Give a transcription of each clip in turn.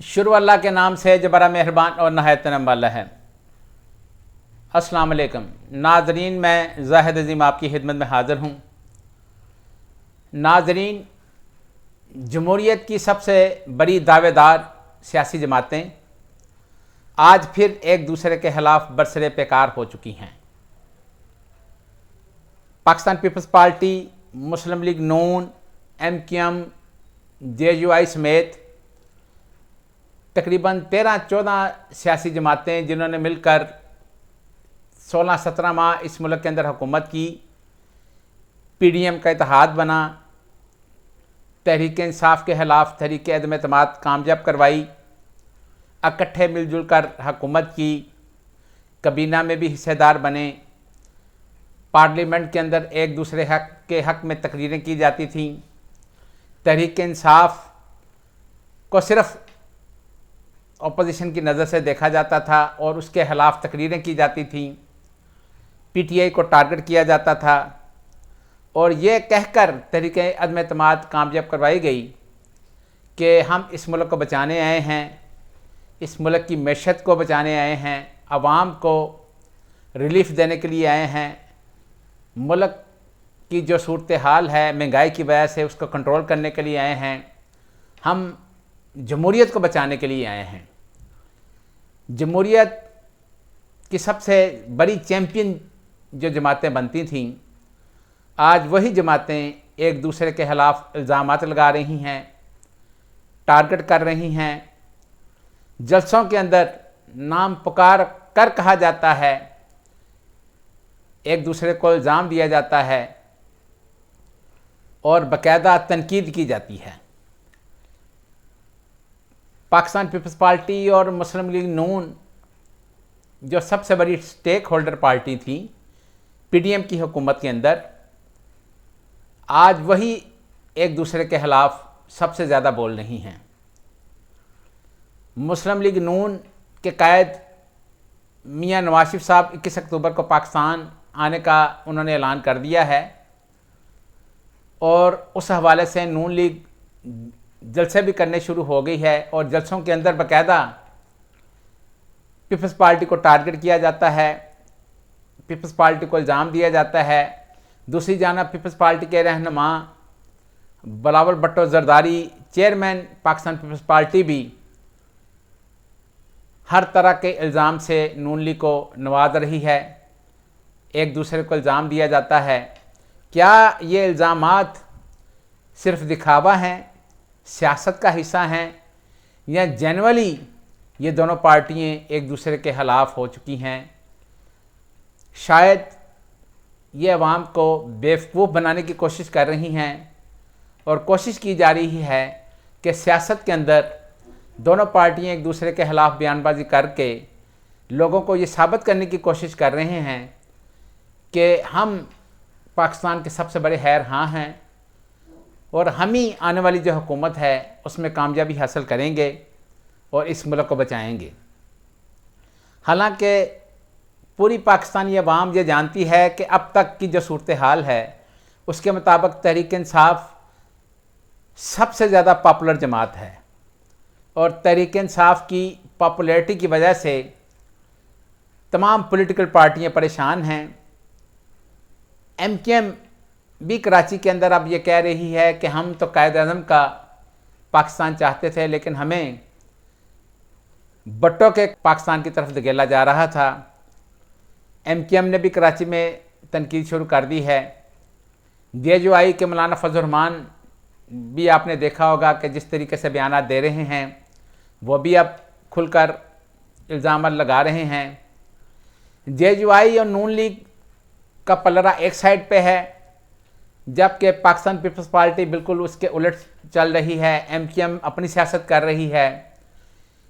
शुरू अल्लाह के नाम से जो बड़ा मेहरबान और नहायत रहम वाला है। अस्सलाम वालेकुम नाजरीन, मैं ज़ाहिद अज़ीम आपकी खिदमत में हाज़िर हूँ। नाजरीन, जमहूरियत की सबसे बड़ी दावेदार सियासी जमातें आज फिर एक दूसरे के ख़िलाफ़ बरसरे पेकार हो चुकी हैं। पाकिस्तान पीपल्स पार्टी, मुस्लिम लीग नून, MQM, JUI समेत तकरीबन 13-14 सियासी जमातें जिन्होंने मिलकर 16-17 माह इस मुल्क के अंदर हुकूमत की, PDM का इत्तेहाद बना, तहरीक इंसाफ के ख़िलाफ़ तहरीक अदम एतमाद कामयाब करवाई, इकट्ठे मिलजुल कर हुकूमत की, कबीना में भी हिस्सेदार बने, पार्लियामेंट के अंदर एक दूसरे के हक़ में तकरीरें की जाती थीं, तहरीक इंसाफ को सिर्फ़ अपोजिशन की नज़र से देखा जाता था और उसके ख़िलाफ़ तकरीरें की जाती थीं, PTI को टारगेट किया जाता था और ये कहकर तहरीक अदम एतमाद कामयाब करवाई गई कि हम इस मुल्क को बचाने आए हैं, इस मुल्क की मैशत को बचाने आए हैं, आवाम को रिलीफ़ देने के लिए आए हैं, मुल्क की जो सूरत हाल है महंगाई की वजह से उसको कंट्रोल करने के लिए आए हैं, हम जमहूरियत को बचाने के लिए आए हैं। जमहूरियत की सबसे बड़ी चैम्पियन जो जमातें बनती थीं, आज वही जमातें एक दूसरे के ख़िलाफ़ इल्ज़ामात लगा रही हैं, टारगेट कर रही हैं। जलसों के अंदर नाम पुकार कर कहा जाता है, एक दूसरे को इल्ज़ाम दिया जाता है और बाकायदा तनकीद की जाती है। पाकिस्तान पीपल्स पार्टी और मुस्लिम लीग नून जो सबसे बड़ी स्टेक होल्डर पार्टी थी PDM की हुकूमत के अंदर, आज वही एक दूसरे के ख़िलाफ़ सबसे ज़्यादा बोल रही हैं। मुस्लिम लीग नून के कायद मियां नवाज शरीफ साहब 21 अक्टूबर को पाकिस्तान आने का उन्होंने ऐलान कर दिया है और उस हवाले से नून लीग जलसे भी करने शुरू हो गई है और जलसों के अंदर बाकायदा पीपल्स पार्टी को टारगेट किया जाता है, पीपल्स पार्टी को इल्ज़ाम दिया जाता है। दूसरी जानब पीपल्स पार्टी के रहनुमा बिलावल भुट्टो जरदारी, चेयरमैन पाकिस्तान पीपल्स पार्टी, भी हर तरह के इल्ज़ाम से नून लीग को नवाज रही है, एक दूसरे को इल्ज़ाम दिया जाता है। क्या ये इल्ज़ामात सिर्फ दिखावा हैं, सियासत का हिस्सा हैं, या जनरली ये दोनों पार्टियां एक दूसरे के ख़िलाफ़ हो चुकी हैं? शायद ये अवाम को बेवकूफ़ बनाने की कोशिश कर रही हैं और कोशिश की जा रही है कि सियासत के अंदर दोनों पार्टियां एक दूसरे के ख़िलाफ़ बयानबाजी करके लोगों को ये साबित करने की कोशिश कर रहे हैं कि हम पाकिस्तान के सबसे बड़े खैर हाँ हैं और हम ही आने वाली जो हुकूमत है उसमें कामयाबी हासिल करेंगे और इस मुल्क को बचाएंगे। हालांकि पूरी पाकिस्तानी अवाम ये जानती है कि अब तक की जो सूरत हाल है उसके मुताबिक तहरीक इंसाफ सबसे ज़्यादा पॉपुलर जमात है और तहरीक इंसाफ की पॉपुलैरिटी की वजह से तमाम पॉलिटिकल पार्टियां परेशान हैं। MQM भी कराची के अंदर अब ये कह रही है कि हम तो कायद-ए-आज़म का पाकिस्तान चाहते थे, लेकिन हमें भुट्टो के पाकिस्तान की तरफ धकेला जा रहा था। MQM ने भी कराची में तनकीद शुरू कर दी है। JUI के मौलाना फजल रहमान भी आपने देखा होगा कि जिस तरीके से बयान दे रहे हैं वो भी अब खुलकर इल्ज़ाम लगा रहे हैं। JUI और नून लीग का पलड़ा एक साइड पे है, जबकि पाकिस्तान पीपल्स पार्टी बिल्कुल उसके उलट चल रही है। MQM अपनी सियासत कर रही है।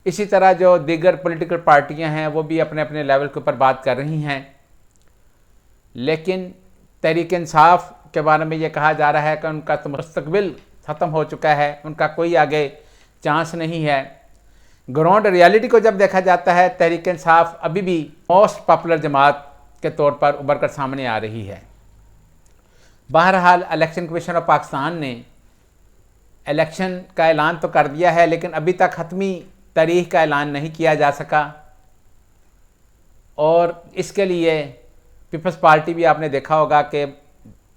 इसी तरह जो दीगर पॉलिटिकल पार्टियां हैं वो भी अपने अपने लेवल के ऊपर बात कर रही हैं, लेकिन तहरीक इंसाफ के बारे में ये कहा जा रहा है कि उनका तो मुस्तकबिल ख़त्म हो चुका है, उनका कोई आगे चांस नहीं है। ग्राउंड रियलिटी को जब देखा जाता है, तहरीक इंसाफ अभी भी मोस्ट पॉपुलर जमात के तौर पर उभर कर सामने आ रही है। बहरहाल इलेक्शन कमीशन ऑफ पाकिस्तान ने इलेक्शन का ऐलान तो कर दिया है, लेकिन अभी तक हतमी तारीख का ऐलान नहीं किया जा सका और इसके लिए पीपल्स पार्टी भी आपने देखा होगा कि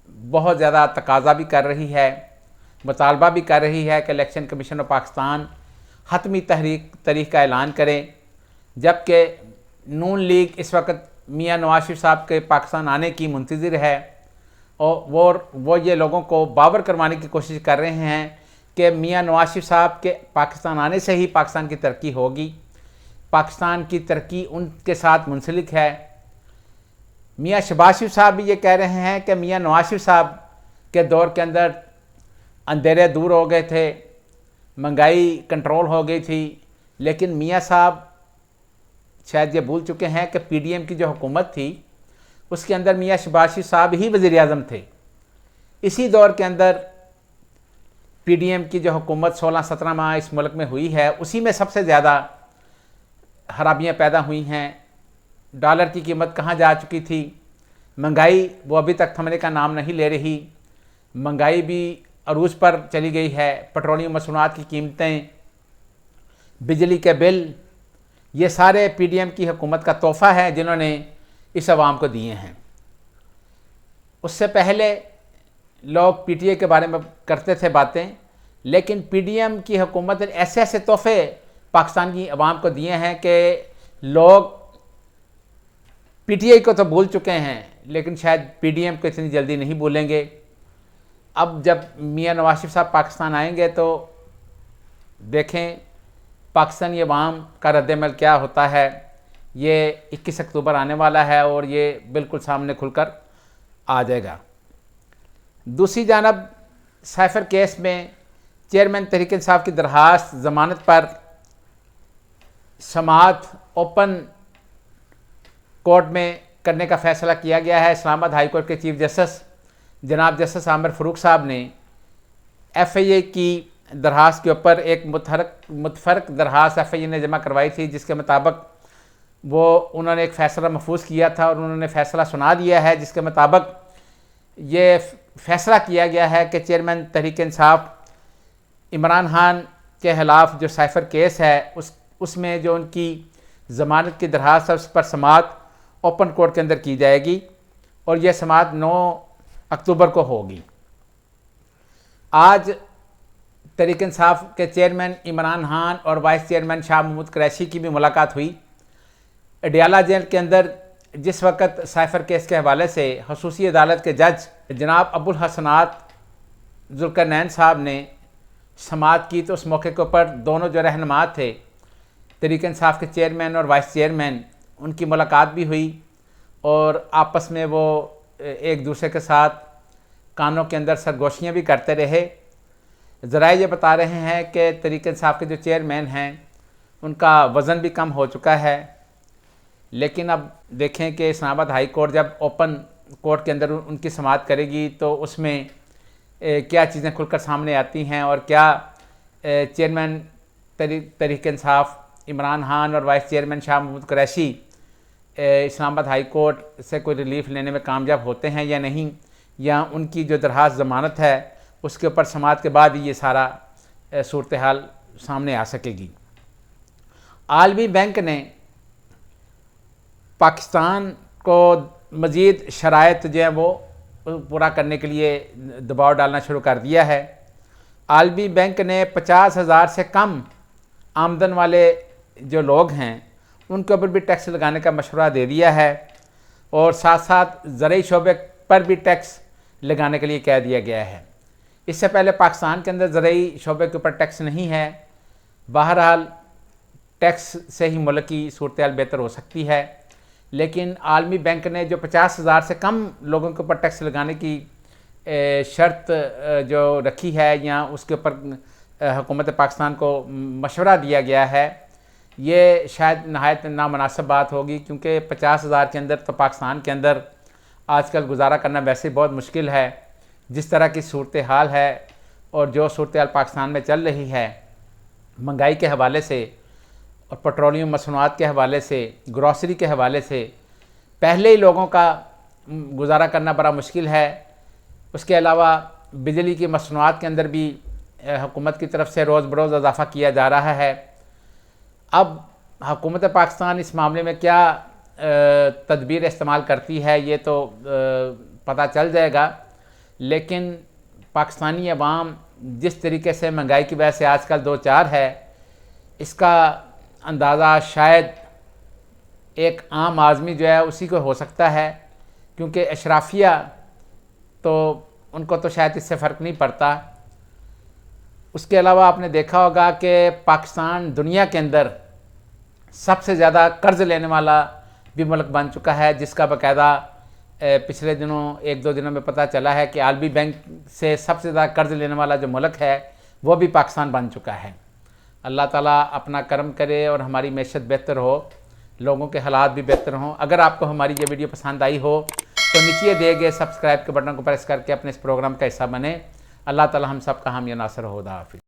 बहुत ज़्यादा तकाजा भी कर रही है, मुतालबा भी कर रही है कि इलेक्शन कमीशन ऑफ पाकिस्तान हतमी तारीख का ऐलान करें, जबकि नून लीग इस वक्त मियां नवाज शरीफ साहब के पाकिस्तान आने की मुंतज़िर है और वो ये लोगों को बावर करवाने की कोशिश कर रहे हैं कि मियां नवाज शरीफ साहब के पाकिस्तान आने से ही पाकिस्तान की तरक्की होगी, पाकिस्तान की तरक्की उनके साथ मुंसलिक है। मियां शहबाज शरीफ साहब भी ये कह रहे हैं कि मियां नवाज शरीफ साहब के दौर के अंदर अंधेरे दूर हो गए थे, महंगाई कंट्रोल हो गई थी, लेकिन मियां साहब शायद ये भूल चुके हैं कि पीडीएम की जो हुकूमत थी उसके अंदर मियां शहबाज शरीफ साहब ही वज़ीर आज़म थे। इसी दौर के अंदर पीडीएम की जो हुकूमत 16-17 माह इस मुल्क में हुई है, उसी में सबसे ज़्यादा खराबियाँ पैदा हुई हैं। डॉलर की कीमत कहाँ जा चुकी थी, महंगाई वो अभी तक थमने का नाम नहीं ले रही, महंगाई भी अरूज पर चली गई है। पेट्रोलियम मसनूआत की कीमतें, बिजली के बिल, ये सारे पीडीएम की हुकूमत का तोहफ़ा है जिन्होंने इस अवाम को दिए हैं। उससे पहले लोग पीटीए के बारे में करते थे बातें, लेकिन पीडीएम की हुकूमत ने ऐसे ऐसे तोहफ़े पाकिस्तान की अवाम को दिए हैं कि लोग पीटीआई को तो भूल चुके हैं, लेकिन शायद पीडीएम को इतनी जल्दी नहीं भूलेंगे। अब जब मियां नवाज शरीफ साहब पाकिस्तान आएंगे तो देखें पाकिस्तानी अवाम का रद्द-ए-अमल क्या होता है। ये 21 अक्टूबर आने वाला है और ये बिल्कुल सामने खुलकर आ जाएगा। दूसरी जानब साइफर केस में चेयरमैन तहरीक इंसाफ की दरख्वास्त ज़मानत पर समाअत ओपन कोर्ट में करने का फ़ैसला किया गया है। इस्लामाबाद हाई कोर्ट के चीफ जस्टिस जनाब जस्टिस आमिर फ़ारूक साहब ने एफआईए की दरख्वास्त के ऊपर एक मुतफरक दरख्वास्त एफआईए ने जमा करवाई थी, जिसके मुताबिक उन्होंने एक फ़ैसला महफूज किया था और उन्होंने फ़ैसला सुना दिया है, जिसके मुताबिक ये फ़ैसला किया गया है कि चेयरमैन तहरीक इंसाफ इमरान खान के ख़िलाफ़ जो साइफर केस है उसमें जो उनकी ज़मानत की दरख्वास्त है उस पर समाअत ओपन कोर्ट के अंदर की जाएगी और यह समाअत 9 अक्टूबर को होगी। आज तहरीक इंसाफ के चेयरमैन इमरान खान और वाइस चेयरमैन शाह महमूद कुरैशी की भी मुलाकात हुई। अडियाला जेल के अंदर जिस वक्त साइफर केस के हवाले से खसूसी अदालत के जज जनाब अबुल हसनात जुल्करनैन साहब ने समाअत की, तो उस मौके के ऊपर दोनों जो रहनुमा थे तहरीक इंसाफ के चेयरमैन और वाइस चेयरमैन, उनकी मुलाकात भी हुई और आपस में वो एक दूसरे के साथ कानों के अंदर सरगोशियाँ भी करते रहे। ज़राए ये बता रहे हैं कि तहरीक इंसाफ के जो चेयरमैन हैं उनका वज़न भी कम हो चुका है, लेकिन अब देखें कि इस्लामाबाद हाई कोर्ट जब ओपन कोर्ट के अंदर उनकी समाअत करेगी तो उसमें क्या चीज़ें खुलकर सामने आती हैं और क्या चेयरमैन तहरीक इंसाफ इमरान खान और vice chairman Shah Mahmood Qureshi Islamabad high court से कोई रिलीफ लेने में कामयाब होते हैं या नहीं, या उनकी जो दरख्वास्त ज़मानत है उसके ऊपर समाअत के बाद ही ये सारा सूरत हाल सामने आ सकेगी। आलमी बैंक ने पाकिस्तान को मज़ीद शराइत जो है वो पूरा करने के लिए दबाव डालना शुरू कर दिया है। आलमी बैंक ने 50,000 से कम आमदन वाले जो लोग हैं उनके ऊपर भी टैक्स लगाने का मशवरा दे दिया है और साथ साथ ज़रूरी शोबे पर भी टैक्स लगाने के लिए कह दिया गया है। इससे पहले पाकिस्तान के अंदर ज़रूरी शोबे के ऊपर टैक्स नहीं है। बहरहाल टैक्स से ही मुल्क की सूरत हाल बेहतर हो सकती है, लेकिन आलमी बैंक ने जो 50,000 से कम लोगों के ऊपर टैक्स लगाने की शर्त जो रखी है या उसके ऊपर हुकूमत पाकिस्तान को मशवरा दिया गया है, ये शायद नहायत नामुनासिब बात होगी, क्योंकि 50,000 के अंदर तो पाकिस्तान के अंदर आजकल गुजारा करना वैसे बहुत मुश्किल है। जिस तरह की सूरत हाल है और जो सूरत हाल पाकिस्तान में चल रही है महंगाई के हवाले से और पेट्रोलियम मसनूआत के हवाले से, ग्रॉसरी के हवाले से, पहले ही लोगों का गुजारा करना बड़ा मुश्किल है। उसके अलावा बिजली की मसनूआत के अंदर भी हुकूमत की तरफ से रोज़ बरोज़ इजाफ़ा किया जा रहा है। अब हुकूमत पाकिस्तान इस मामले में क्या तदबीर इस्तेमाल करती है ये तो पता चल जाएगा, लेकिन पाकिस्तानी अवाम जिस तरीके से महंगाई की वजह से आजकल दो चार है, इसका अंदाज़ा शायद एक आम आदमी जो है उसी को हो सकता है, क्योंकि अशराफिया तो उनको तो शायद इससे फ़र्क नहीं पड़ता। उसके अलावा आपने देखा होगा कि पाकिस्तान दुनिया के अंदर सबसे ज़्यादा कर्ज़ लेने वाला भी मुल्क बन चुका है, जिसका बाकायदा पिछले दिनों एक दो दिनों में पता चला है कि आलमी बैंक से सबसे ज़्यादा कर्ज़ लेने वाला जो मुल्क है वो भी पाकिस्तान बन चुका है। अल्लाह ताला अपना करम करे और हमारी मैशत बेहतर हो, लोगों के हालात भी बेहतर हों। अगर आपको हमारी ये वीडियो पसंद आई हो तो नीचे दिए गए सब्सक्राइब के बटन को प्रेस करके अपने इस प्रोग्राम का हिस्सा बने। अल्लाह ताला हम सब का हामी नासर हो। खुदा हाफिज़।